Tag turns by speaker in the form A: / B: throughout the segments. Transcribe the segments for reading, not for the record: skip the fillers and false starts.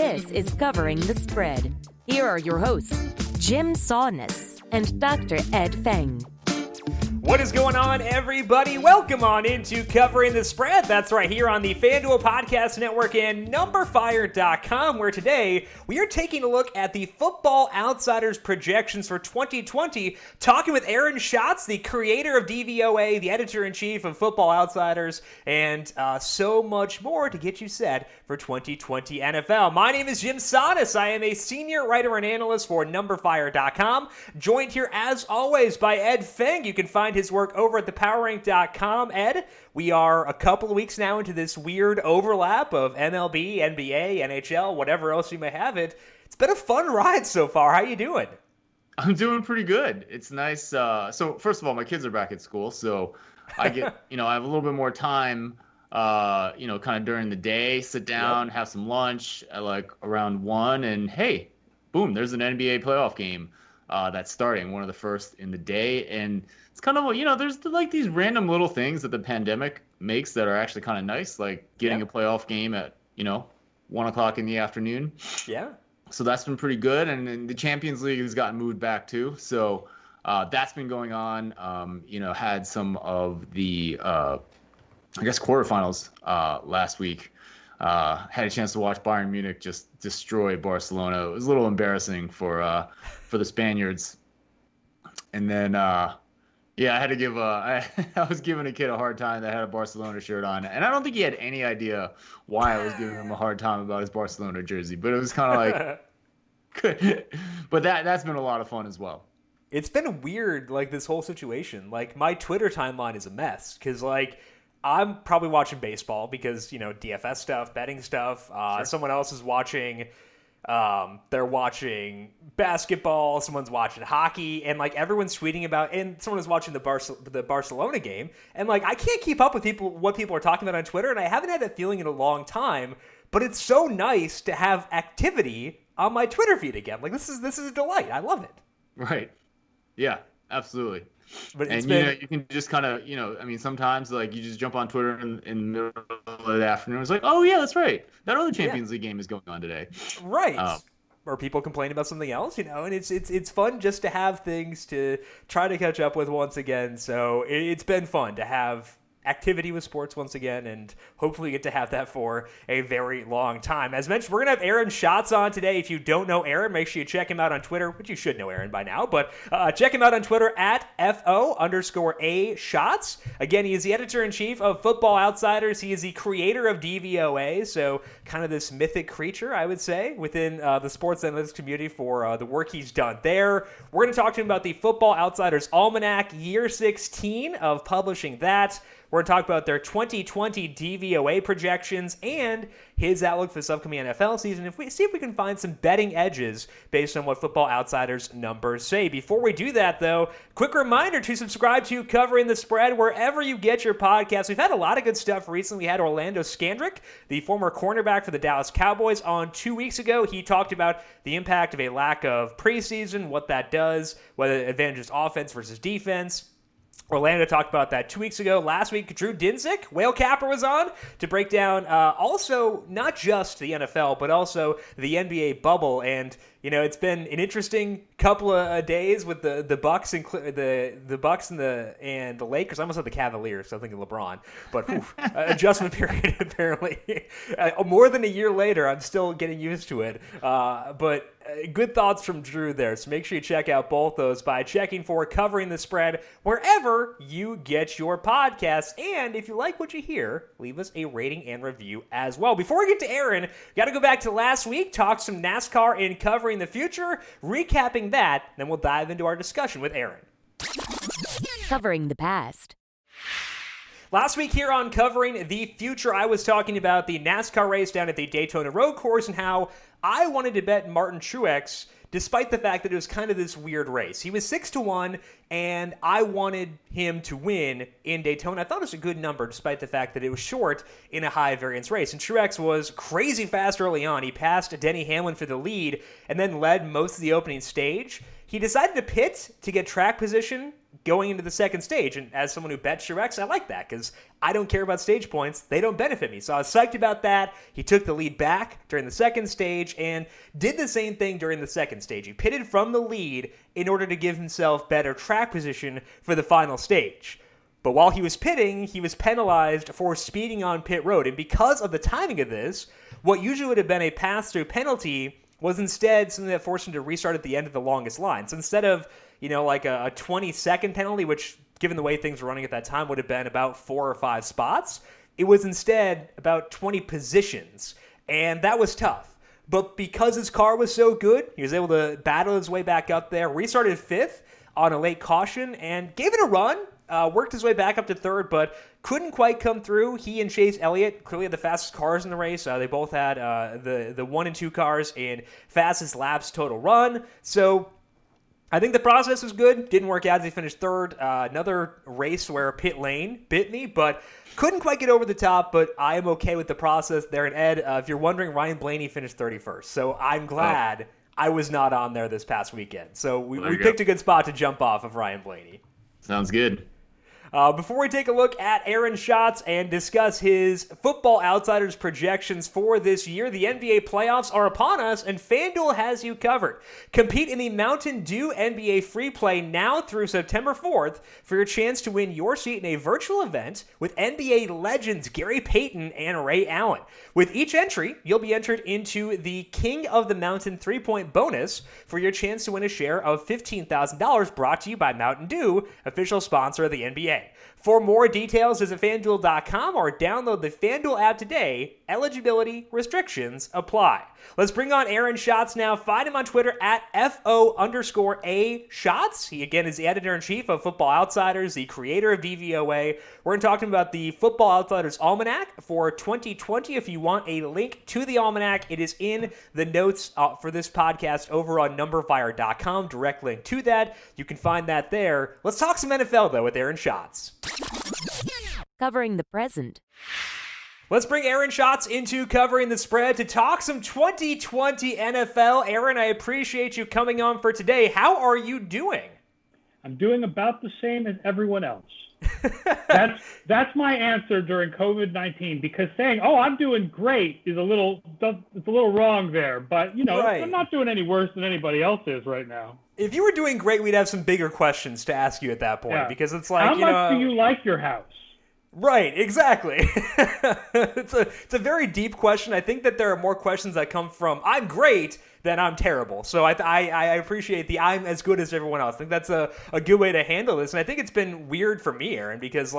A: This is Covering the Spread. Here are your hosts, Jim Saunders and Dr. Ed Feng.
B: What is going on, everybody? Welcome on into Covering the Spread. That's right, here on the FanDuel Podcast Network and numberFire.com, where today we are taking a look at the Football Outsiders projections for 2020, talking with Aaron Schatz, the creator of DVOA, the editor-in-chief of Football Outsiders, and so much more to get you set for 2020 NFL. My name is Jim Saunders. I am a senior writer and analyst for numberFire.com, joined here, as always, by Ed Feng. You can find his work over at thepowerrank.com. Ed, we are a couple of weeks now into this weird overlap of MLB, NBA, NHL, whatever else you may have it. It's been a fun ride so far. How you doing?
C: I'm doing pretty good. It's nice. So first of all, my kids are back at school, so I get, I have a little bit more time, kind of during the day, sit down, have some lunch at like around 1, and hey, boom, there's an NBA playoff game that's starting, one of the first in the day. And it's kind of, there's like these random little things that the pandemic makes that are actually kind of nice, like getting a playoff game at, 1 o'clock in the afternoon.
B: Yeah.
C: So that's been pretty good. And then the Champions League has gotten moved back too. So that's been going on. Had some of the, quarterfinals last week. Had a chance to watch Bayern Munich just destroy Barcelona. It was a little embarrassing for the Spaniards. And then, I had to give I was giving a kid a hard time that had a Barcelona shirt on, and I don't think he had any idea why I was giving him a hard time about his Barcelona jersey. But it was kind of like, good. But that's been a lot of fun as well.
B: It's been weird, like this whole situation. Like my Twitter timeline is a mess because I'm probably watching baseball because, DFS stuff, betting stuff.
C: Sure.
B: Someone else is watching, they're watching basketball. Someone's watching hockey, and everyone's tweeting about, and someone is watching the Barcelona game. And I can't keep up with what people are talking about on Twitter. And I haven't had that feeling in a long time, but it's so nice to have activity on my Twitter feed again. This is a delight. I love it.
C: Right. Yeah, absolutely.
B: But
C: you can just kind of, sometimes you just jump on Twitter in the middle of the afternoon. It's like, oh yeah, that's right. That other Champions League game is going on today.
B: Right. Or people complain about something else, and it's fun just to have things to try to catch up with once again. So it's been fun to have activity with sports once again, and hopefully get to have that for a very long time. As mentioned, we're going to have Aaron Schatz on today. If you don't know Aaron, make sure you check him out on Twitter, which you should know Aaron by now, but check him out on Twitter at FO_A Schatz. Again, he is the editor-in-chief of Football Outsiders. He is the creator of DVOA, so kind of this mythic creature, I would say, within the sports analytics community for the work he's done there. We're going to talk to him about the Football Outsiders Almanac, year 16 of publishing that. We're going to talk about their 2020 DVOA projections and his outlook for this upcoming NFL season. See if we can find some betting edges based on what Football Outsiders numbers say. Before we do that, though, quick reminder to subscribe to Covering the Spread wherever you get your podcasts. We've had a lot of good stuff recently. We had Orlando Scandrick, the former cornerback for the Dallas Cowboys, on 2 weeks ago. He talked about the impact of a lack of preseason, what that does, whether it advantages offense versus defense. Orlando talked about that 2 weeks ago. Last week, Drew Dinsick, Whale Capper, was on to break down also not just the NFL, but also the NBA bubble. And it's been an interesting couple of days with the Bucks and the Bucks and the Lakers. I almost said the Cavaliers, so I'm thinking LeBron. But adjustment period apparently. More than a year later, I'm still getting used to it. But good thoughts from Drew there. So make sure you check out both those by checking for Covering the Spread wherever you get your podcasts. And if you like what you hear, leave us a rating and review as well. Before we get to Aaron, got to go back to last week, talk some NASCAR and Covering the Future, recapping that, then we'll dive into our discussion with Aaron.
A: Covering the past.
B: Last week here on Covering the Future, I was talking about the NASCAR race down at the Daytona Road Course and how I wanted to bet Martin Truex despite the fact that it was kind of this weird race. He was 6-1, and I wanted him to win in Daytona. I thought it was a good number despite the fact that it was short in a high-variance race. And Truex was crazy fast early on. He passed Denny Hamlin for the lead and then led most of the opening stage. he decided to pit to get track position going into the second stage. And as someone who bets directs, I like that because I don't care about stage points. They don't benefit me. So I was psyched about that. He took the lead back during the second stage and did the same thing during the second stage. He pitted from the lead in order to give himself better track position for the final stage. But while he was pitting, he was penalized for speeding on pit road. And because of the timing of this, what usually would have been a pass-through penalty was instead something that forced him to restart at the end of the longest line. So instead of, like a 20-second penalty, which given the way things were running at that time would have been about 4 or 5 spots, it was instead about 20 positions. And that was tough. But because his car was so good, he was able to battle his way back up there, restarted 5th on a late caution, and gave it a run. Worked his way back up to 3rd, but couldn't quite come through. He and Chase Elliott clearly had the fastest cars in the race. They both had the 1 and 2 cars in fastest laps total run. So I think the process was good. Didn't work out as he finished 3rd. Another race where pit lane bit me, but couldn't quite get over the top. But I am okay with the process there. And Ed, if you're wondering, Ryan Blaney finished 31st. So I'm glad I was not on there this past weekend. So we picked a good spot to jump off of Ryan Blaney.
C: Sounds good.
B: Before we take a look at Aaron Schatz and discuss his Football Outsiders projections for this year, the NBA playoffs are upon us, and FanDuel has you covered. Compete in the Mountain Dew NBA Free Play now through September 4th for your chance to win your seat in a virtual event with NBA legends Gary Payton and Ray Allen. With each entry, you'll be entered into the King of the Mountain 3-point bonus for your chance to win a share of $15,000 brought to you by Mountain Dew, official sponsor of the NBA. For more details, visit FanDuel.com or download the FanDuel app today. Eligibility restrictions apply. Let's bring on Aaron Schatz now. Find him on Twitter at FO_A Schatz. He, again, is the editor-in-chief of Football Outsiders, the creator of DVOA. We're going to talk to him about the Football Outsiders Almanac for 2020. If you want a link to the Almanac, it is in the notes for this podcast over on numberFire.com. Direct link to that. You can find that there. Let's talk some NFL, though, with Aaron Schatz.
A: Covering the present.
B: Let's bring Aaron Schatz into Covering the Spread to talk some 2020 NFL. Aaron, I appreciate you coming on for today. How are you doing?
D: I'm doing about the same as everyone else. That's my answer during COVID-19, because saying, "Oh, I'm doing great" is it's a little wrong there. But right. I'm not doing any worse than anybody else is right now.
B: If you were doing great, we'd have some bigger questions to ask you at that point, because it's like,
D: how much do you like your house?
B: Right, exactly. It's a very deep question. I think that there are more questions that come from "I'm great" than "I'm terrible." So I appreciate the "I'm as good as everyone else." I think that's a good way to handle this. And I think it's been weird for me, Aaron, because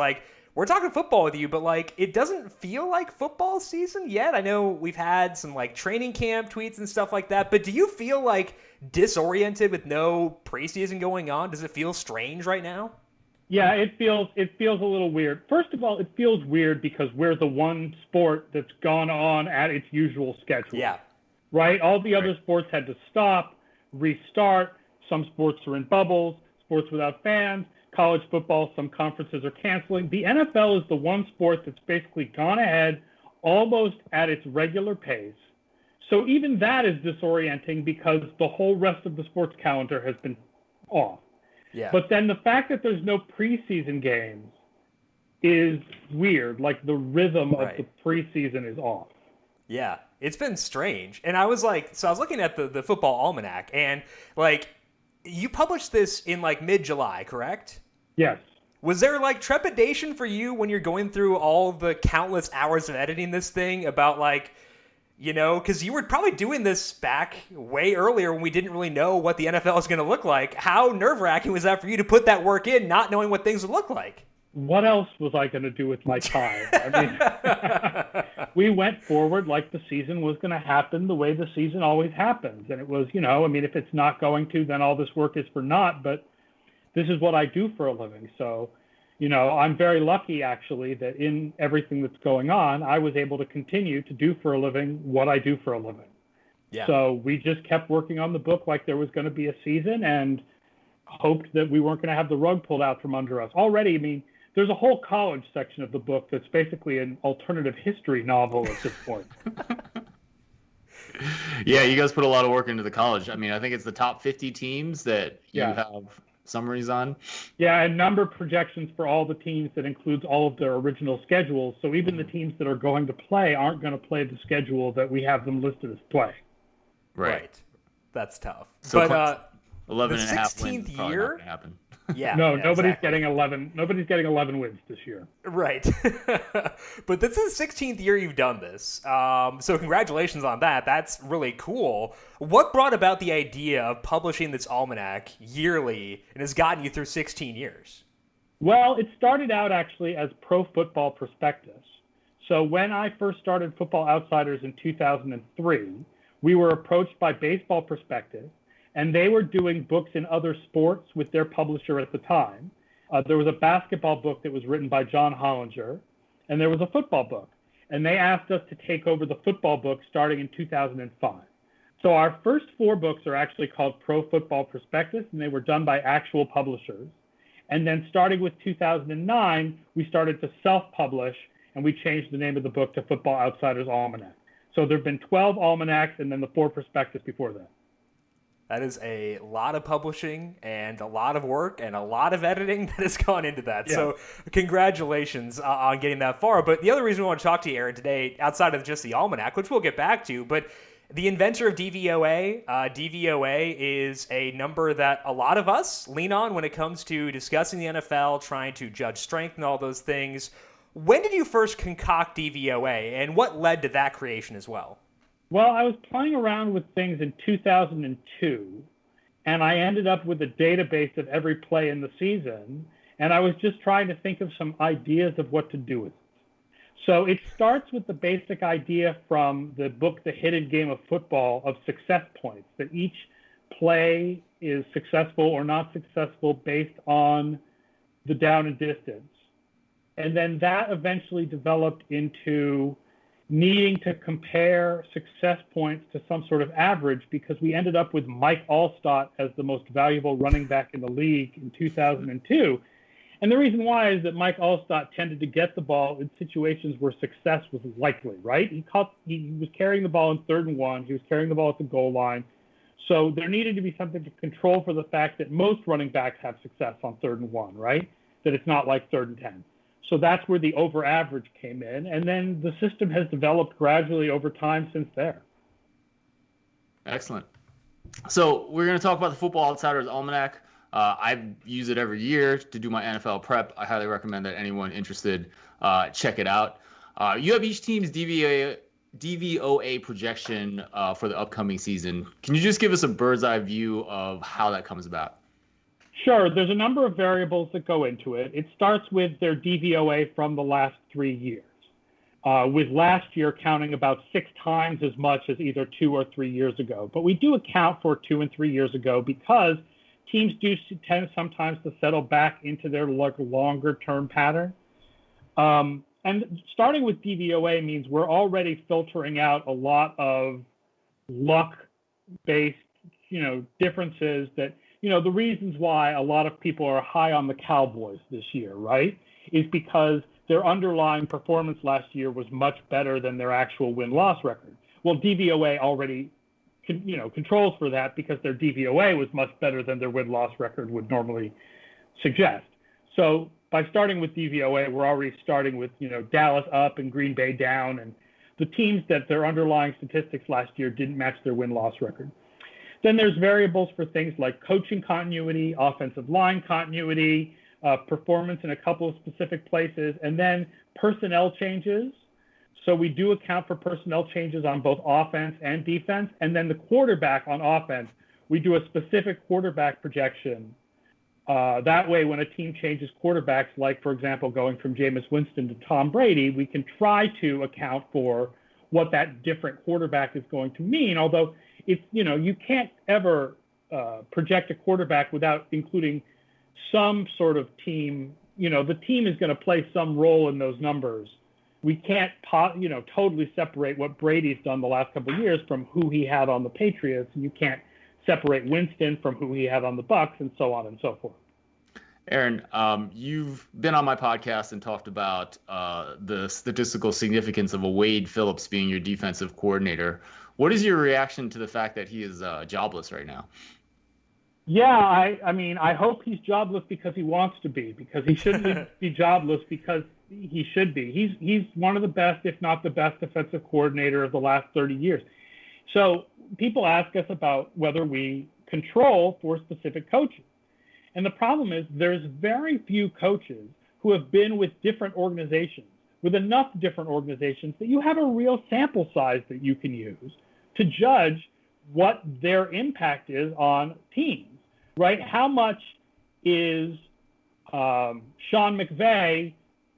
B: we're talking football with you, but it doesn't feel like football season yet. I know we've had some training camp tweets and stuff like that, but do you feel disoriented with no preseason going on? Does it feel strange right now?
D: Yeah, it feels a little weird. First of all, it feels weird because we're the one sport that's gone on at its usual schedule.
B: Yeah.
D: Right? All the other sports had to stop, restart. Some sports are in bubbles, sports without fans. College football, some conferences are canceling. The NFL is the one sport that's basically gone ahead almost at its regular pace. So even that is disorienting because the whole rest of the sports calendar has been off.
B: Yeah.
D: But then the fact that there's no preseason games is weird. The rhythm of the preseason is off.
B: Yeah, it's been strange. And I was looking at the Football Almanac, and you published this in mid-July, correct?
D: Yes.
B: Was there trepidation for you when you're going through all the countless hours of editing this thing about because you were probably doing this back way earlier when we didn't really know what the NFL is going to look like. How nerve-wracking was that for you to put that work in, not knowing what things would look like?
D: What else was I going to do with my time? We went forward like the season was going to happen the way the season always happens. And it was, if it's not going to, then all this work is for naught. But this is what I do for a living. So, I'm very lucky, actually, that in everything that's going on, I was able to continue to do for a living what I do for a living. Yeah. So we just kept working on the book like there was going to be a season and hoped that we weren't going to have the rug pulled out from under us. Already, there's a whole college section of the book that's basically an alternative history novel at this point.
C: Yeah, you guys put a lot of work into the college. I mean, I think it's the top 50 teams that you have summaries on.
D: Yeah, and number projections for all the teams that includes all of their original schedules. So even the teams that are going to play aren't going to play the schedule that we have them listed as play.
B: Right. That's tough.
C: So
B: but
C: 11
B: the
C: and a half
B: 16th
C: wins is probably not
B: year.
C: going to happen.
B: Yeah.
D: No,
B: yeah,
D: nobody's
B: exactly.
D: getting 11. Nobody's getting 11 wins this year.
B: Right. But this is the 16th year you've done this. So congratulations on that. That's really cool. What brought about the idea of publishing this almanac yearly and has gotten you through 16 years?
D: Well, it started out actually as Pro Football Prospectus. So when I first started Football Outsiders in 2003, we were approached by Baseball Prospectus, and they were doing books in other sports with their publisher at the time. There was a basketball book that was written by John Hollinger, and there was a football book. And they asked us to take over the football book starting in 2005. So our first 4 books are actually called Pro Football Prospectus, and they were done by actual publishers. And then starting with 2009, we started to self-publish, and we changed the name of the book to Football Outsiders Almanac. So there have been 12 almanacs and then the 4 prospectus before that.
B: That is a lot of publishing and a lot of work and a lot of editing that has gone into that. Yeah. So congratulations on getting that far. But the other reason we want to talk to you, Aaron, today, outside of just the almanac, which we'll get back to, but the inventor of DVOA, DVOA is a number that a lot of us lean on when it comes to discussing the NFL, trying to judge strength and all those things. When did you first concoct DVOA, and what led to that creation as well?
D: Well, I was playing around with things in 2002, and I ended up with a database of every play in the season, and I was just trying to think of some ideas of what to do with it. So it starts with the basic idea from the book, The Hidden Game of Football, of success points, that each play is successful or not successful based on the down and distance. And then that eventually developed into needing to compare success points to some sort of average, because we ended up with Mike Allstott as the most valuable running back in the league in 2002. And the reason why is that Mike Allstott tended to get the ball in situations where success was likely, right? He was carrying the ball in 3rd and 1. He was carrying the ball at the goal line. So there needed to be something to control for the fact that most running backs have success on 3rd and 1, right? That it's not like 3rd and 10. So that's where the over average came in. And then the system has developed gradually over time since there.
C: Excellent. So we're going to talk about the Football Outsiders Almanac. I use it every year to do my NFL prep. I highly recommend that anyone interested check it out. You have each team's DVOA projection for the upcoming season. Can you just give us a bird's eye view of how that comes about?
D: Sure. There's a number of variables that go into it. It starts with their DVOA from the last 3 years, with last year counting about 6 times as much as either 2 or 3 years ago. But we do account for 2 and 3 years ago because teams do tend sometimes to settle back into their longer-term pattern. And starting with DVOA means we're already filtering out a lot of luck-based, differences that, the reasons why a lot of people are high on the Cowboys this year, right, is because their underlying performance last year was much better than their actual win-loss record. Well, DVOA already controls for that because their DVOA was much better than their win-loss record would normally suggest. So by starting with DVOA, we're already starting with, Dallas up and Green Bay down, and the teams that their underlying statistics last year didn't match their win-loss record. Then there's variables for things like coaching continuity, offensive line continuity, performance in a couple of specific places, and then personnel changes. So we do account for personnel changes on both offense and defense. And then the quarterback on offense, we do a specific quarterback projection. That way, when a team changes quarterbacks, like, for example, going from Jameis Winston to Tom Brady, we can try to account for what that different quarterback is going to mean. Although, it's, you can't ever project a quarterback without including some sort of team. The team is going to play some role in those numbers. We can't, totally separate what Brady's done the last couple of years from who he had on the Patriots. And you can't separate Winston from who he had on the Bucs, and so on and so forth.
C: Aaron, you've been on my podcast and talked about the statistical significance of a Wade Phillips being your defensive coordinator. What is your reaction to the fact that he is jobless right now?
D: Yeah, I mean, I hope he's jobless because he wants to be, because he shouldn't be jobless because he should be. He's one of the best, if not the best, defensive coordinator of the last 30 years. So people ask us about whether we control for specific coaches. And the problem is there's very few coaches who have been with different organizations, with enough different organizations that you have a real sample size that you can use to judge what their impact is on teams, right? How much is Sean McVay,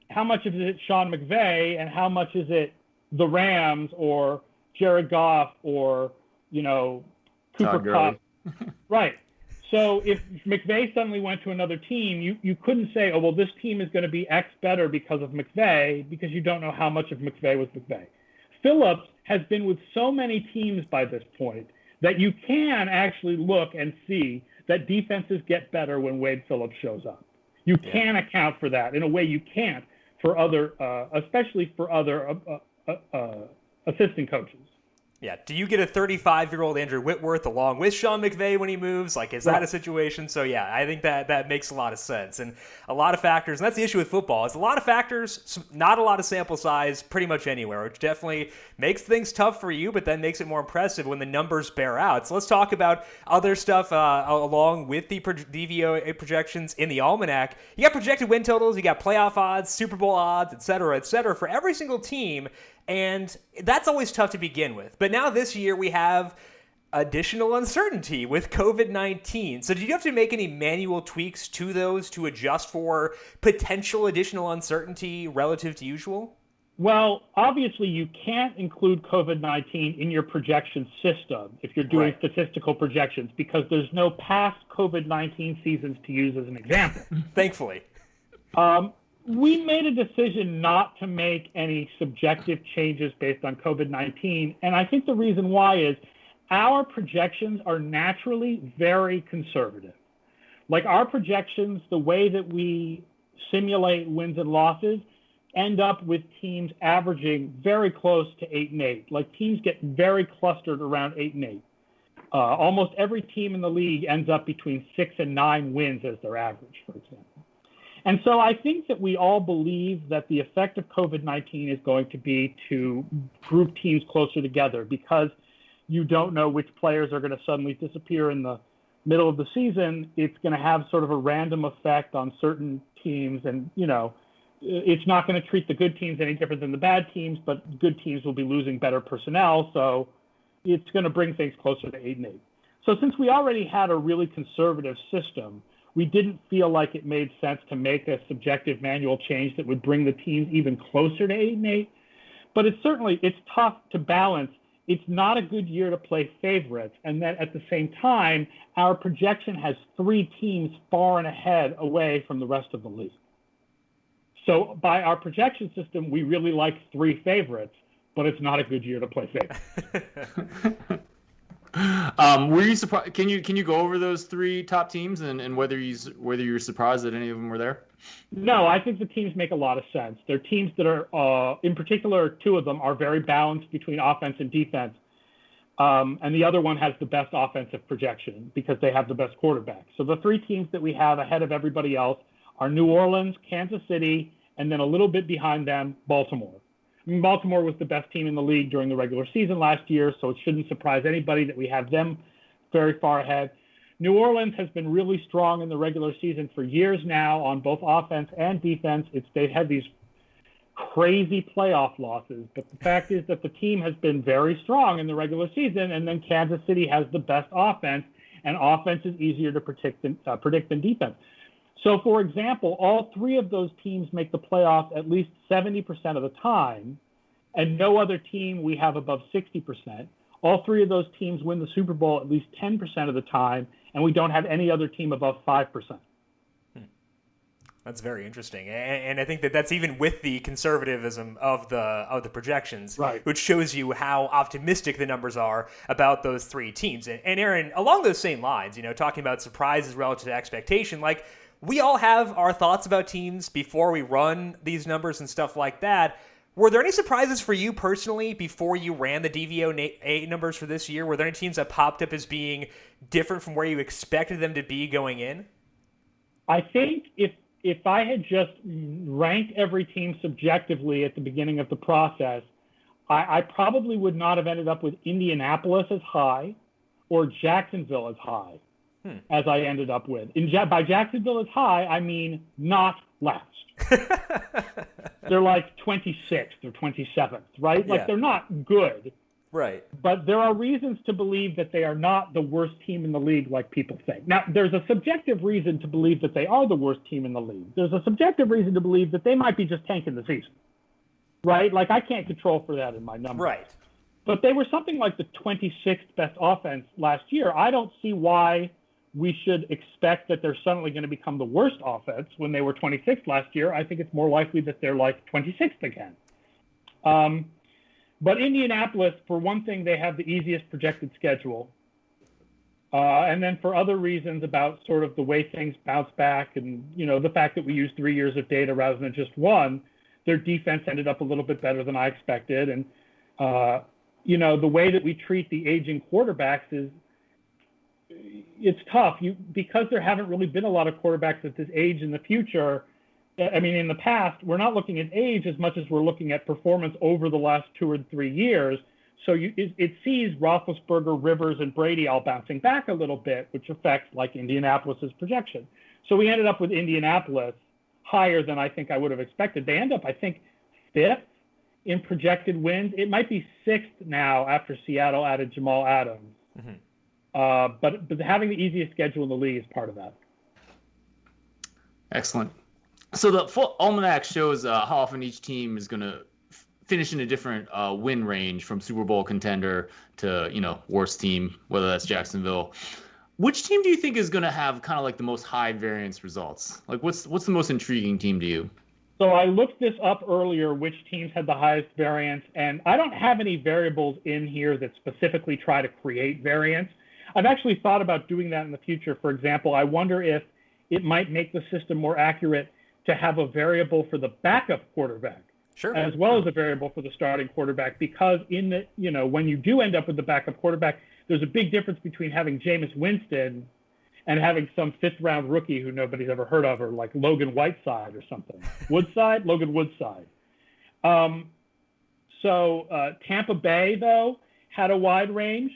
D: how much is it Sean McVay, and how much is it the Rams or Jared Goff or, Cooper Kupp? Right. So if McVay suddenly went to another team, you couldn't say, oh, well, this team is going to be X better because of McVay, because you don't know how much of McVay was McVay. Phillips has been with so many teams by this point that you can actually look and see that defenses get better when Wade Phillips shows up. You can account for that in a way you can't for other, especially for other assistant coaches.
B: Yeah. Do you get a 35-year-old Andrew Whitworth along with Sean McVay when he moves? Like, is that a situation? So, yeah, I think that makes a lot of sense. And a lot of factors, and that's the issue with football. It's a lot of factors, not a lot of sample size pretty much anywhere, which definitely makes things tough for you, but then makes it more impressive when the numbers bear out. So let's talk about other stuff along with the DVOA projections in the Almanac. You got projected win totals, you got playoff odds, Super Bowl odds, et cetera, for every single team. And that's always tough to begin with. But now this year we have additional uncertainty with COVID-19. So did you have to make any manual tweaks to those to adjust for potential additional uncertainty relative to usual?
D: Well, obviously you can't include COVID-19 in your projection system if you're doing statistical projections, because there's no past COVID-19 seasons to use as an example.
B: Thankfully.
D: We made a decision not to make any subjective changes based on COVID-19. And I think the reason why is our projections are naturally very conservative. Like our projections, the way that we simulate wins and losses, end up with teams averaging very close to 8-8. Like teams get very clustered around 8-8. Almost every team in the league ends up between 6 and 9 wins as their average, for example. And so I think that we all believe that the effect of COVID-19 is going to be to group teams closer together, because you don't know which players are going to suddenly disappear in the middle of the season. It's going to have sort of a random effect on certain teams. And, it's not going to treat the good teams any different than the bad teams, but good teams will be losing better personnel. So it's going to bring things closer to 8-8. So since we already had a really conservative system, we didn't feel like it made sense to make a subjective manual change that would bring the teams even closer to 8-8. But it's tough to balance. It's not a good year to play favorites. And then at the same time, our projection has 3 teams far and ahead away from the rest of the league. So by our projection system, we really like 3 favorites, but it's not a good year to play favorites.
C: Were you surprised? Can you go over those 3 top teams and whether you're surprised that any of them were there?
D: No, I think the teams make a lot of sense. They're teams that are, in particular, 2 of them are very balanced between offense and defense. And the other one has the best offensive projection because they have the best quarterback. So the 3 teams that we have ahead of everybody else are New Orleans, Kansas City, and then a little bit behind them, Baltimore. Baltimore was the best team in the league during the regular season last year, so it shouldn't surprise anybody that we have them very far ahead. New Orleans has been really strong in the regular season for years now on both offense and defense. They've had these crazy playoff losses, but the fact is that the team has been very strong in the regular season, and then Kansas City has the best offense, and offense is easier to predict than defense. So, for example, all 3 of those teams make the playoffs at least 70% of the time, and no other team we have above 60%. All 3 of those teams win the Super Bowl at least 10% of the time, and we don't have any other team above 5%.
B: That's very interesting, and I think that's even with the conservatism of the projections,
D: right,
B: which shows you how optimistic the numbers are about those 3 teams. And Aaron, along those same lines, talking about surprises relative to expectation, like, we all have our thoughts about teams before we run these numbers and stuff like that. Were there any surprises for you personally before you ran the DVOA numbers for this year? Were there any teams that popped up as being different from where you expected them to be going in?
D: I think if I had just ranked every team subjectively at the beginning of the process, I probably would not have ended up with Indianapolis as high or Jacksonville as high as I ended up with. By Jacksonville as high, I mean not last. They're like 26th or 27th, right? Like they're not good.
B: Right.
D: But there are reasons to believe that they are not the worst team in the league like people think. Now, there's a subjective reason to believe that they are the worst team in the league. There's a subjective reason to believe that they might be just tanking the season, right? Like I can't control for that in my numbers.
B: Right.
D: But they were something like the 26th best offense last year. I don't see why we should expect that they're suddenly going to become the worst offense when they were 26th last year. I think it's more likely that they're like 26th again. But Indianapolis, for one thing, they have the easiest projected schedule. And then for other reasons about sort of the way things bounce back and, you know, the fact that we use 3 years of data rather than just one, their defense ended up a little bit better than I expected. And, you know, the way that we treat the aging quarterbacks is, it's tough. Because there haven't really been a lot of quarterbacks at this age in the future. I mean, in the past, we're not looking at age as much as we're looking at performance over the last 2 or 3 years. So it sees Roethlisberger, Rivers, and Brady all bouncing back a little bit, which affects like Indianapolis's projection. So we ended up with Indianapolis higher than I think I would have expected. They end up, I think, 5th in projected wins. It might be 6th now after Seattle added Jamal Adams. Mm-hmm. But having the easiest schedule in the league is part of that.
C: Excellent. So the full Almanac shows how often each team is going to finish in a different win range, from Super Bowl contender to, you know, worst team, whether that's Jacksonville. Which team do you think is going to have kind of like the most high variance results? Like what's the most intriguing team to you?
D: So I looked this up earlier, which teams had the highest variance, and I don't have any variables in here that specifically try to create variance. I've actually thought about doing that in the future. For example, I wonder if it might make the system more accurate to have a variable for the backup quarterback,
B: sure,
D: as well as a variable for the starting quarterback, because in the, you know, when you do end up with the backup quarterback, there's a big difference between having Jameis Winston and having some 5th-round rookie who nobody's ever heard of, or like Logan Whiteside or something. Logan Woodside. So Tampa Bay, though, had a wide range.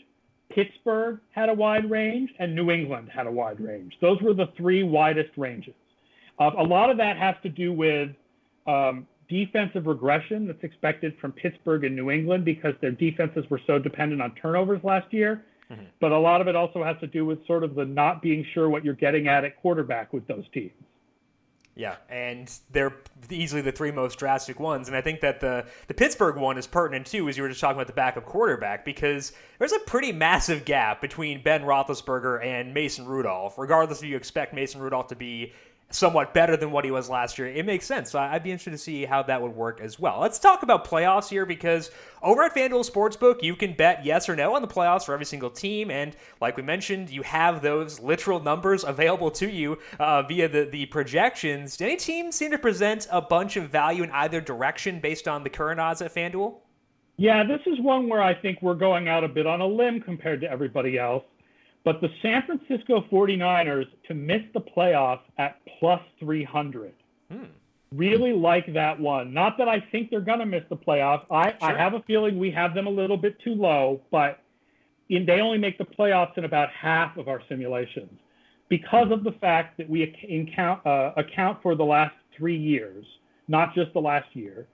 D: Pittsburgh had a wide range, and New England had a wide range. Those were the 3 widest ranges. A lot of that has to do with defensive regression that's expected from Pittsburgh and New England because their defenses were so dependent on turnovers last year. Mm-hmm. But a lot of it also has to do with sort of the not being sure what you're getting at quarterback with those teams.
B: Yeah, and they're easily the 3 most drastic ones. And I think that the Pittsburgh one is pertinent, too, as you were just talking about the backup quarterback, because there's a pretty massive gap between Ben Roethlisberger and Mason Rudolph. Regardless if you expect Mason Rudolph to be somewhat better than what he was last year, it makes sense. So I'd be interested to see how that would work as well. Let's talk about playoffs here, because over at FanDuel Sportsbook, you can bet yes or no on the playoffs for every single team. And like we mentioned, you have those literal numbers available to you via the projections. Do any teams seem to present a bunch of value in either direction based on the current odds at FanDuel?
D: Yeah, this is one where I think we're going out a bit on a limb compared to everybody else. But the San Francisco 49ers to miss the playoffs at plus 300. Really like that one. Not that I think they're going to miss the playoffs. I have a feeling we have them a little bit too low, but they only make the playoffs in about half of our simulations because of the fact that we account for the last 3 years, not just the last year.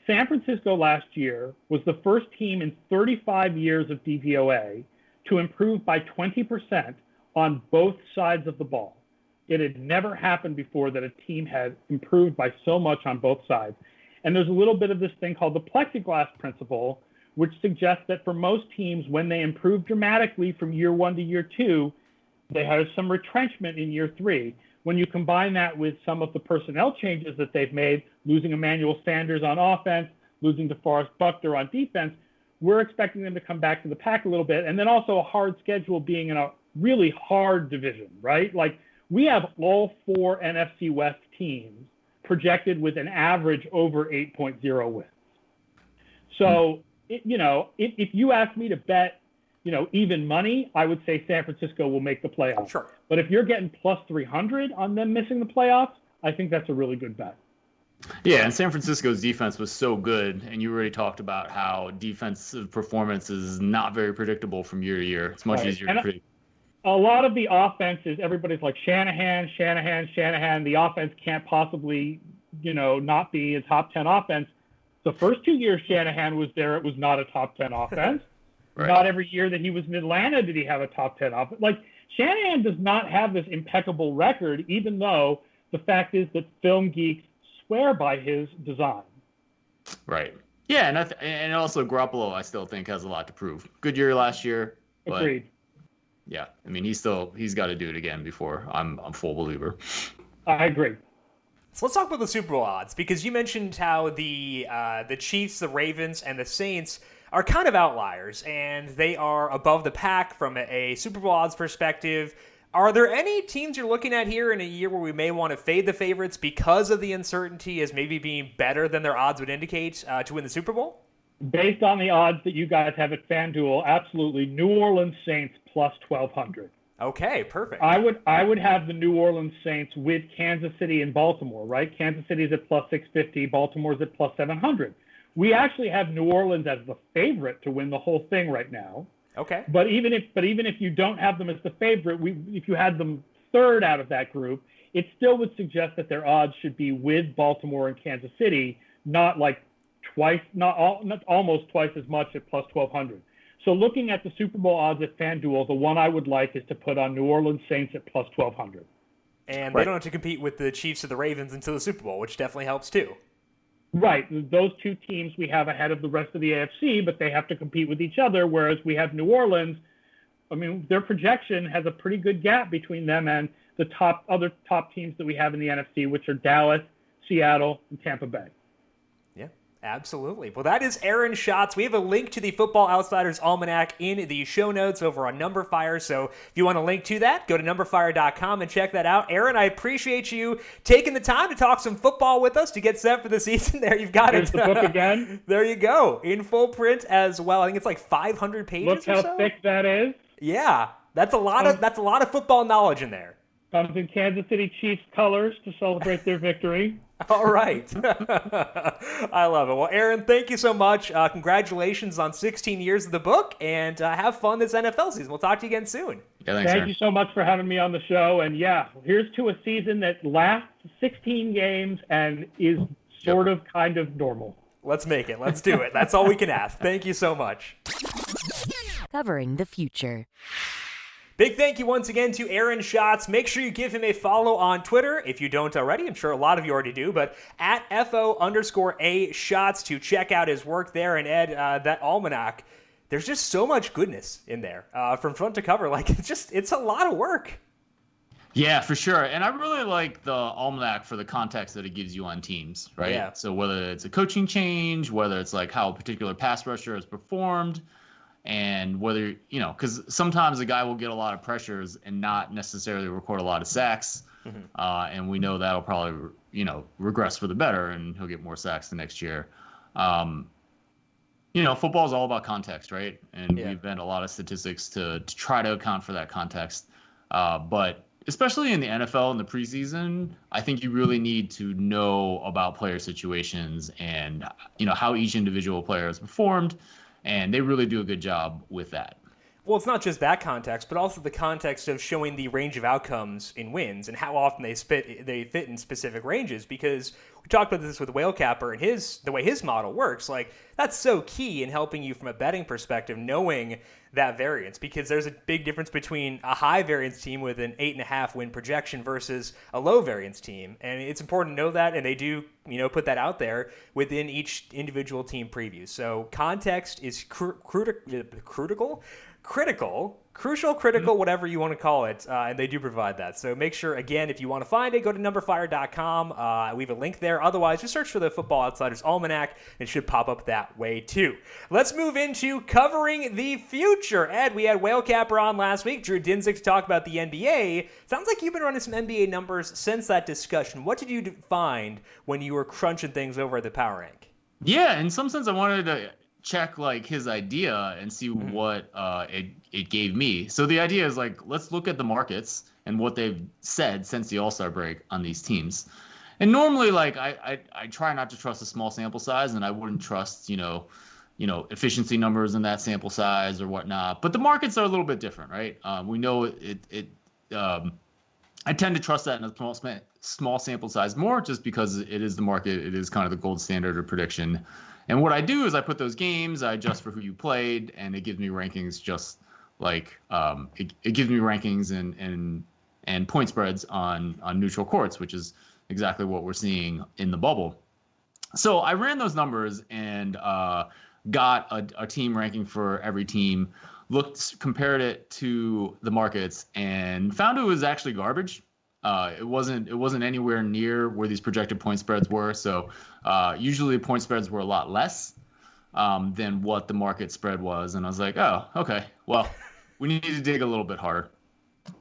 D: San Francisco last year was the first team in 35 years of DVOA to improve by 20% on both sides of the ball. It had never happened before that a team had improved by so much on both sides. And there's a little bit of this thing called the plexiglass principle, which suggests that for most teams, when they improve dramatically from year 1 to year 2, they have some retrenchment in year 3. When you combine that with some of the personnel changes that they've made, losing Emmanuel Sanders on offense, losing DeForest Buckner on defense, we're expecting them to come back to the pack a little bit. And then also a hard schedule being in a really hard division, right? Like we have all 4 NFC West teams projected with an average over 8.0 wins. So, if you ask me to bet, even money, I would say San Francisco will make the playoffs.
B: Sure.
D: But if you're getting plus 300 on them missing the playoffs, I think that's a really good bet.
C: Yeah, and San Francisco's defense was so good, and you already talked about how defensive performance is not very predictable from year to year. It's much easier to predict.
D: A lot of the offenses, everybody's like Shanahan. The offense can't possibly, not be a top 10 offense. The first 2 years Shanahan was there, it was not a top 10 offense. Right. Not every year that he was in Atlanta did he have a top 10 offense. Like, Shanahan does not have this impeccable record, even though the fact is that film geeks swear by his design.
C: Right. Yeah, and also Garoppolo, I still think, has a lot to prove. Good year last year. But
D: agreed.
C: Yeah, I mean, he's got to do it again before I'm a full believer.
D: I agree.
B: So let's talk about the Super Bowl odds, because you mentioned how the Chiefs, the Ravens, and the Saints are kind of outliers, and they are above the pack from a Super Bowl odds perspective. Are there any teams you're looking at here in a year where we may want to fade the favorites because of the uncertainty as maybe being better than their odds would indicate to win the Super Bowl?
D: Based on the odds that you guys have at FanDuel, absolutely. New Orleans Saints plus 1,200.
B: Okay, perfect.
D: I would have the New Orleans Saints with Kansas City and Baltimore, right? Kansas City's at plus 650, Baltimore's at plus 700. We actually have New Orleans as the favorite to win the whole thing right now.
B: Okay.
D: But even if you don't have them as the favorite, if you had them third out of that group, it still would suggest that their odds should be with Baltimore and Kansas City, not like not almost twice as much at plus 1,200. So looking at the Super Bowl odds at FanDuel, the one I would like is to put on New Orleans Saints at plus 1,200.
B: And they don't have to compete with the Chiefs or the Ravens until the Super Bowl, which definitely helps too.
D: Right. Those two teams we have ahead of the rest of the AFC, but they have to compete with each other, whereas we have New Orleans. I mean, their projection has a pretty good gap between them and the other top teams that we have in the NFC, which are Dallas, Seattle, and Tampa Bay.
B: Yeah, absolutely. Well, that is Aaron Schatz. We have a link to the Football Outsiders Almanac in the show notes over on numberFire. So if you want a link to that, go to numberFire.com and check that out. Aaron, I appreciate you taking the time to talk some football with us to get set for the season. There, you've got
D: Here's
B: it.
D: The book again.
B: There you go. In full print as well. I think it's like 500 pages
D: Look
B: or so.
D: how thick that is.
B: Yeah, that's a lot of football knowledge in there.
D: Comes in Kansas City Chiefs colors to celebrate their victory.
B: All right. I love it. Well, Aaron, thank you so much. Congratulations on 16 years of the book, and have fun this NFL season. We'll talk to you again soon.
C: Yeah, thanks,
D: Thank you so much for having me on the show. And yeah, here's to a season that lasts 16 games and is sort of kind of normal.
B: Let's make it. Let's do it. That's all we can ask. Thank you so much.
A: Covering the future.
B: Big thank you once again to Aaron Schatz. Make sure you give him a follow on Twitter if you don't already. I'm sure a lot of you already do, but at FO_A Schatz to check out his work there. And Ed, that Almanac, there's just so much goodness in there from front to cover. Like, it's a lot of work.
C: Yeah, for sure. And I really like the Almanac for the context that it gives you on teams, right?
B: Yeah.
C: So whether it's a coaching change, whether it's like how a particular pass rusher has performed, and whether, because sometimes a guy will get a lot of pressures and not necessarily record a lot of sacks. Mm-hmm. And we know that'll probably, regress for the better, and he'll get more sacks the next year. Football is all about context, right? And we've been a lot of statistics to try to account for that context. But especially in the NFL in the preseason, I think you really need to know about player situations and, how each individual player has performed. And they really do a good job with that.
B: Well, it's not just that context, but also the context of showing the range of outcomes in wins and how often they fit in specific ranges. Because we talked about this with Whale Capper and the way his model works. Like, that's so key in helping you from a betting perspective, knowing that variance, because there's a big difference between a high variance team with an 8.5 win projection versus a low variance team. And it's important to know that, and they do, put that out there within each individual team preview. So context is critical, whatever you want to call it, and they do provide that. So make sure, again, if you want to find it, go to numberFire.com. We have a link there. Otherwise, just search for the Football Outsiders Almanac. It should pop up that way, too. Let's move into covering the future. Ed, we had Whale Capper on last week, Drew Dinsick, to talk about the NBA. Sounds like you've been running some NBA numbers since that discussion. What did you find when you were crunching things over at the Power Rank?
C: Yeah, in some sense, I wanted to check like his idea and see what it gave me. So the idea is like, let's look at the markets and what they've said since the All-Star break on these teams. And normally, like I try not to trust a small sample size, and I wouldn't trust efficiency numbers in that sample size or whatnot. But the markets are a little bit different, right? We know it. I tend to trust that in a small sample size more, just because it is the market. It is kind of the gold standard of prediction. And what I do is I put those games, I adjust for who you played, and it gives me rankings just like it gives me rankings and point spreads on neutral courts, which is exactly what we're seeing in the bubble. So I ran those numbers and got a team ranking for every team, compared it to the markets, and found it was actually garbage. It wasn't anywhere near where these projected point spreads were. So usually point spreads were a lot less than what the market spread was. And I was like, oh, okay, well, we need to dig a little bit harder.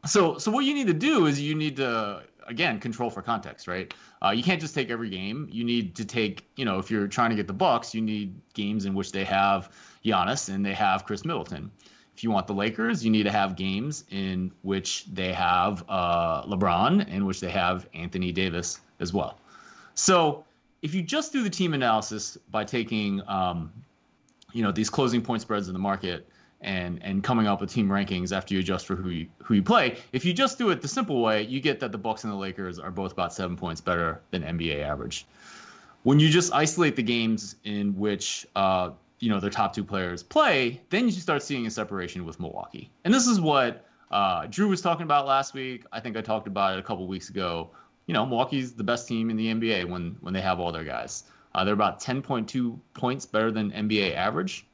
C: So what you need to do is you need to, again, control for context, right? You can't just take every game. You need to take, if you're trying to get the Bucks, you need games in which they have Giannis and they have Chris Middleton. If you want the Lakers, you need to have games in which they have LeBron, in which they have Anthony Davis as well. So if you just do the team analysis by taking, these closing point spreads in the market and coming up with team rankings after you adjust for who you play, if you just do it the simple way, you get that the Bucks and the Lakers are both about 7 points better than NBA average. When you just isolate the games in which their top two players play, then you start seeing a separation with Milwaukee. And this is what Drew was talking about last week. I think I talked about it a couple weeks ago. Milwaukee's the best team in the NBA when they have all their guys. They're about 10.2 points better than NBA average.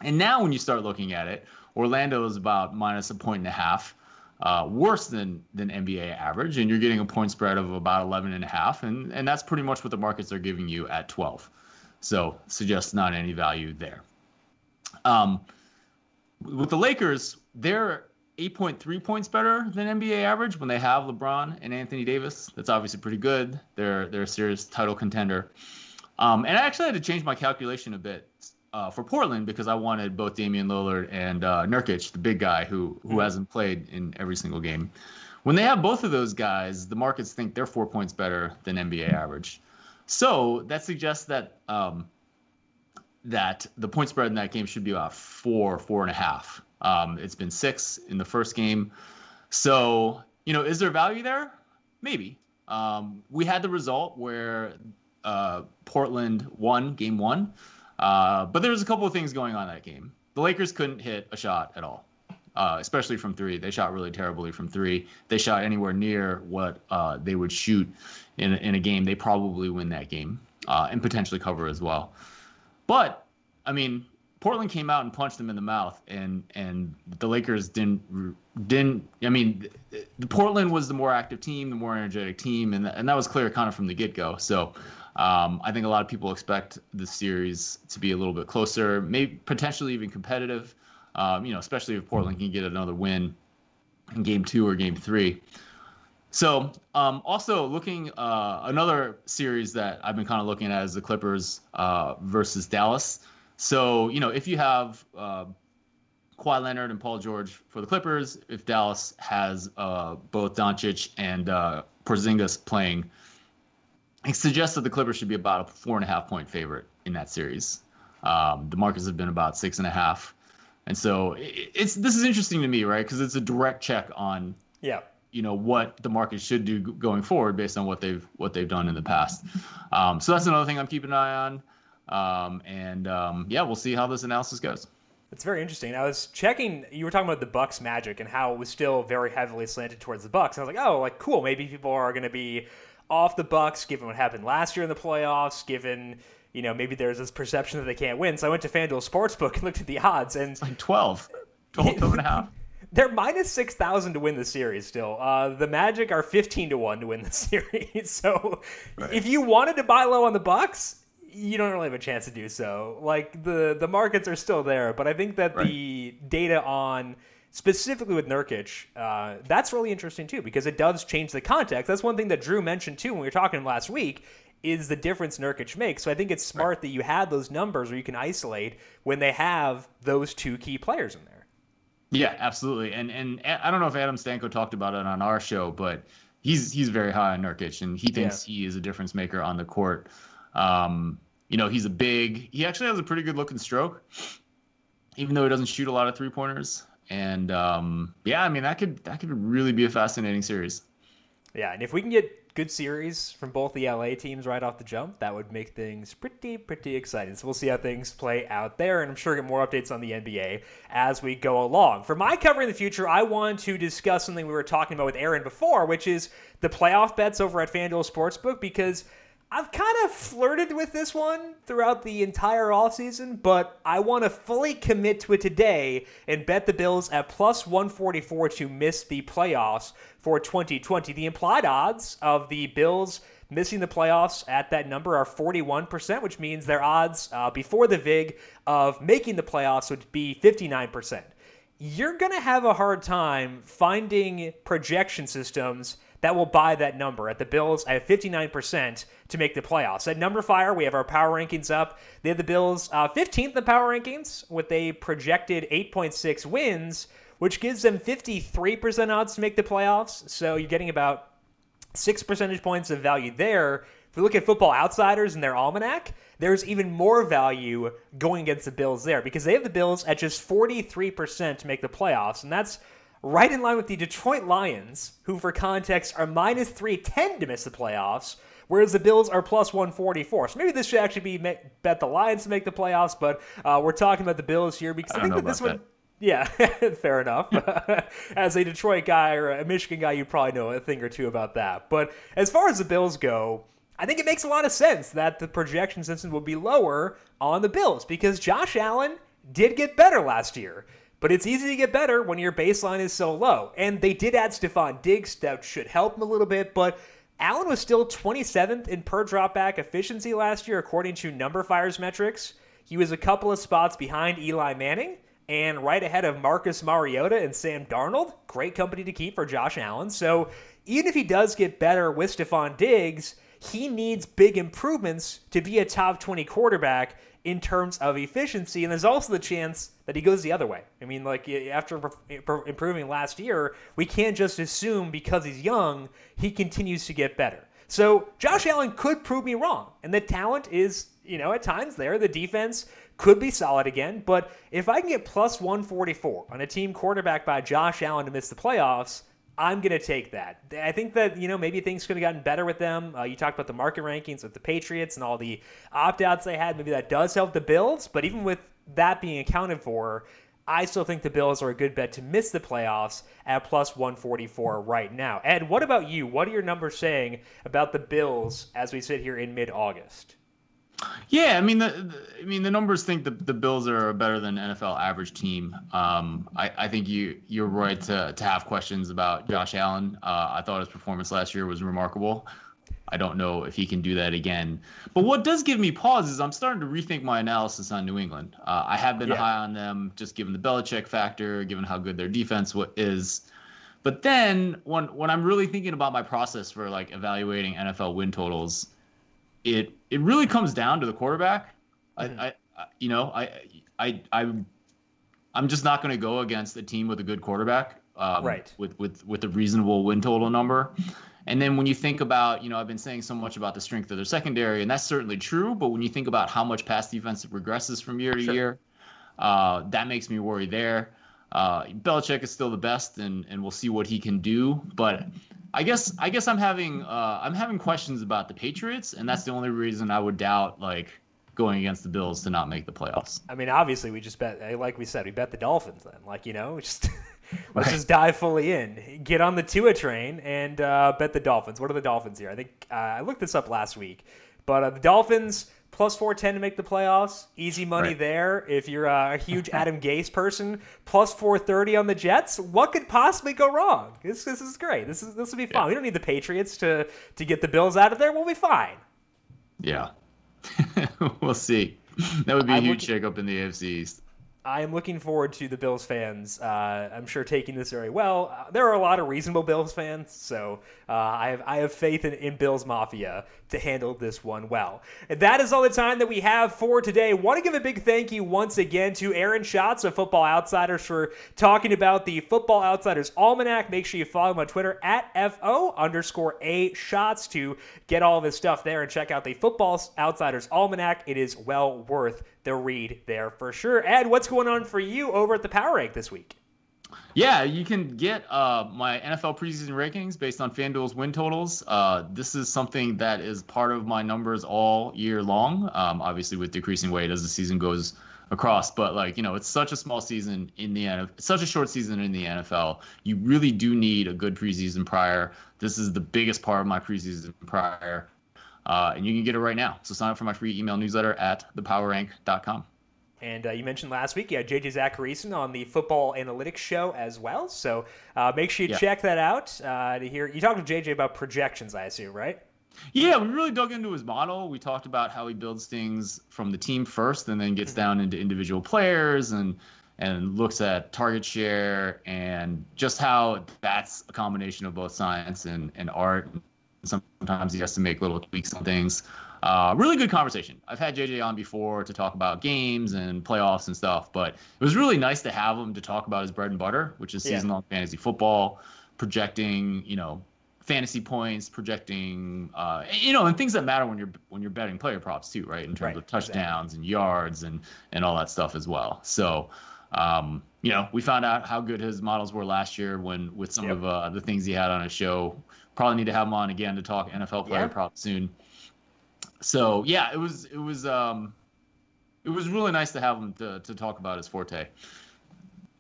C: And now when you start looking at it, Orlando is about minus 1.5 worse than NBA average, and you're getting a point spread of about 11.5, and that's pretty much what the markets are giving you at 12. So suggests not any value there. With the Lakers, they're 8.3 points better than NBA average when they have LeBron and Anthony Davis. That's obviously pretty good. They're a serious title contender. And I actually had to change my calculation a bit for Portland because I wanted both Damian Lillard and Nurkic, the big guy who hasn't played in every single game. When they have both of those guys, the markets think they're 4 points better than NBA average. So that suggests that that the point spread in that game should be about 4.5. It's been 6 in the first game. So, is there value there? Maybe. We had the result where Portland won game 1. But there was a couple of things going on in that game. The Lakers couldn't hit a shot at all, especially from 3. They shot really terribly from 3. They shot anywhere near what they would shoot in a game. They probably win that game and potentially cover as well. But, Portland came out and punched them in the mouth, and the Lakers didn't. The Portland was the more active team, the more energetic team, and that was clear kind of from the get-go. So I think a lot of people expect the series to be a little bit closer, maybe potentially even competitive. Especially if Portland can get another win in game 2 or game 3. So also looking another series that I've been kind of looking at is the Clippers versus Dallas. So, if you have Kawhi Leonard and Paul George for the Clippers, if Dallas has both Doncic and Porzingis playing, it suggests that the Clippers should be about a 4.5 point favorite in that series. The markets have been about 6.5. And so this is interesting to me, right? Because it's a direct check on what the market should do going forward based on what they've done in the past. So that's another thing I'm keeping an eye on. We'll see how this analysis goes.
B: It's very interesting. I was checking, you were talking about the Bucks Magic and how it was still very heavily slanted towards the Bucks. I was like, cool. Maybe people are going to be off the Bucks given what happened last year in the playoffs, given, maybe there's this perception that they can't win. So I went to FanDuel Sportsbook and looked at the odds, and
C: it's like 12 and a half.
B: They're minus 6,000 to win the series still. The Magic are 15-1 to win the series. So If you wanted to buy low on the Bucks, you don't really have a chance to do so. Like the markets are still there, but I think that the data on specifically with Nurkic, that's really interesting too, because it does change the context. That's one thing that Drew mentioned too when we were talking last week, is the difference Nurkic makes. So I think it's smart that you have those numbers where you can isolate when they have those two key players in there.
C: Yeah, absolutely. And I don't know if Adam Stanko talked about it on our show, but he's very high on Nurkic, and he thinks he is a difference maker on the court. He actually has a pretty good looking stroke, even though he doesn't shoot a lot of 3-pointers. And that could really be a fascinating series.
B: Yeah, and if we can get good series from both the LA teams right off the jump, that would make things pretty exciting. So we'll see how things play out there, and I'm sure get more updates on the NBA as we go along. For my covering the future, I want to discuss something we were talking about with Aaron before, which is the playoff bets over at FanDuel Sportsbook, because I've kind of flirted with this one throughout the entire offseason, but I want to fully commit to it today and bet the Bills at plus 144 to miss the playoffs for 2020. The implied odds of the Bills missing the playoffs at that number are 41%, which means their odds before the VIG of making the playoffs would be 59%. You're going to have a hard time finding projection systems that will buy that number at the Bills at 59% to make the playoffs. At numberFire, we have our power rankings up. They have the Bills 15th in the power rankings with a projected 8.6 wins, which gives them 53% odds to make the playoffs. So you're getting about 6 percentage points of value there. If we look at Football Outsiders and their Almanac, there's even more value going against the Bills there because they have the Bills at just 43% to make the playoffs, and that's right in line with the Detroit Lions, who, for context, are minus 310 to miss the playoffs, whereas the Bills are plus 144. So maybe this should actually be bet the Lions to make the playoffs, but we're talking about the Bills here because I think that this one... Yeah, fair enough. As a Detroit guy or a Michigan guy, you probably know a thing or two about that. But as far as the Bills go, I think it makes a lot of sense that the projection system will be lower on the Bills because Josh Allen did get better last year. But it's easy to get better when your baseline is so low. And they did add Stephon Diggs. That should help him a little bit. But Allen was still 27th in per dropback efficiency last year, according to numberFire's metrics. He was a couple of spots behind Eli Manning and right ahead of Marcus Mariota and Sam Darnold. Great company to keep for Josh Allen. So even if he does get better with Stephon Diggs, he needs big improvements to be a top 20 quarterback in terms of efficiency, and there's also the chance that he goes the other way. I mean, like, after improving last year, we can't just assume because he's young, he continues to get better. So Josh Allen could prove me wrong, and the talent is, at times there. The defense could be solid again, but if I can get plus 144 on a team quarterback by Josh Allen to miss the playoffs, I'm going to take that. I think that, maybe things could have gotten better with them. You talked about the market rankings with the Patriots and all the opt-outs they had. Maybe that does help the Bills. But even with that being accounted for, I still think the Bills are a good bet to miss the playoffs at plus 144 right now. Ed, what about you? What are your numbers saying about the Bills as we sit here in mid-August?
C: Yeah, the numbers think the Bills are a better than NFL average team. I think you're right to have questions about Josh Allen. I thought his performance last year was remarkable. I don't know if he can do that again. But what does give me pause is I'm starting to rethink my analysis on New England. I have been high on them, just given the Belichick factor, given how good their defense is. But then when I'm really thinking about my process for evaluating NFL win totals, it really comes down to the quarterback. I'm just not going to go against a team with a good quarterback, with a reasonable win total number. And then when you think about, I've been saying so much about the strength of their secondary, and that's certainly true. But when you think about how much pass defense regresses from year to year, that makes me worry there. Belichick is still the best, and we'll see what he can do. But I guess I'm having questions about the Patriots, and that's the only reason I would doubt going against the Bills to not make the playoffs.
B: I mean, obviously we just bet, like we said, we bet the Dolphins then. Let's just dive fully in, get on the Tua train, and bet the Dolphins. What are the Dolphins here? I think I looked this up last week, but the Dolphins plus 410 to make the playoffs, easy money there. If you're a huge Adam Gase person, plus 430 on the Jets. What could possibly go wrong? This is great. This will be fun. We don't need the Patriots to get the Bills out of there. We'll be fine.
C: Yeah, we'll see. That would be a huge shakeup in the AFC East.
B: I am looking forward to the Bills fans, I'm sure, taking this very well. There are a lot of reasonable Bills fans, so I have faith in Bills Mafia to handle this one well. And that is all the time that we have for today. Want to give a big thank you once again to Aaron Schatz of Football Outsiders for talking about the Football Outsiders Almanac. Make sure you follow him on Twitter at @FO_A Shots to get all of his stuff there and check out the Football Outsiders Almanac. It is well worth the read there for sure. Ed, what's going on for you over at the Power Rank this week?
C: Yeah, you can get my NFL preseason rankings based on FanDuel's win totals. This is something that is part of my numbers all year long, obviously with decreasing weight as the season goes across. But, it's such a small season in the NFL, such a short season in the NFL. You really do need a good preseason prior. This is the biggest part of my preseason prior. And you can get it right now. So sign up for my free email newsletter at thepowerrank.com.
B: And you mentioned last week, JJ Zacharyson on the Football Analytics Show as well. So make sure you check that out to hear. You talked to JJ about projections, I assume, right?
C: Yeah, we really dug into his model. We talked about how he builds things from the team first and then gets down into individual players and looks at target share and just how that's a combination of both science and art. Sometimes he has to make little tweaks on things. Really good conversation. I've had JJ on before to talk about games and playoffs and stuff, but it was really nice to have him to talk about his bread and butter, which is season-long fantasy football, projecting, fantasy points, projecting, and things that matter when you're betting player props too, right? In terms of touchdowns and yards and all that stuff as well. So, we found out how good his models were last year with some of the things he had on his show. Probably need to have him on again to talk NFL player props soon. So it was really nice to have him to talk about his forte.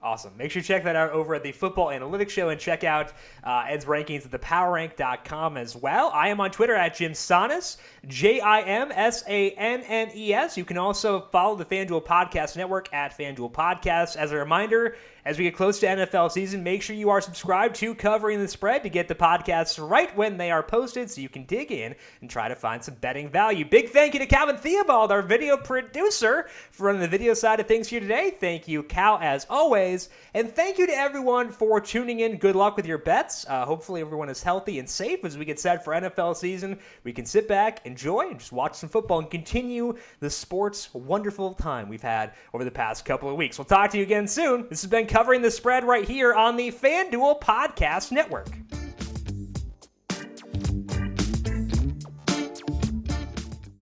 B: Awesome. Make sure you check that out over at the Football Analytics Show and check out Ed's rankings at thepowerrank.com as well. I am on Twitter at Jim Sannes, JimSannes. You can also follow the FanDuel Podcast Network at FanDuel Podcast. As a reminder, as we get close to NFL season, make sure you are subscribed to Covering the Spread to get the podcasts right when they are posted so you can dig in and try to find some betting value. Big thank you to Calvin Theobald, our video producer, for running the video side of things here today. Thank you, Cal, as always. And thank you to everyone for tuning in. Good luck with your bets. Hopefully everyone is healthy and safe as we get set for NFL season. We can sit back, enjoy, and just watch some football and continue the sports wonderful time we've had over the past couple of weeks. We'll talk to you again soon. This has been Covering the Spread right here on the FanDuel Podcast Network.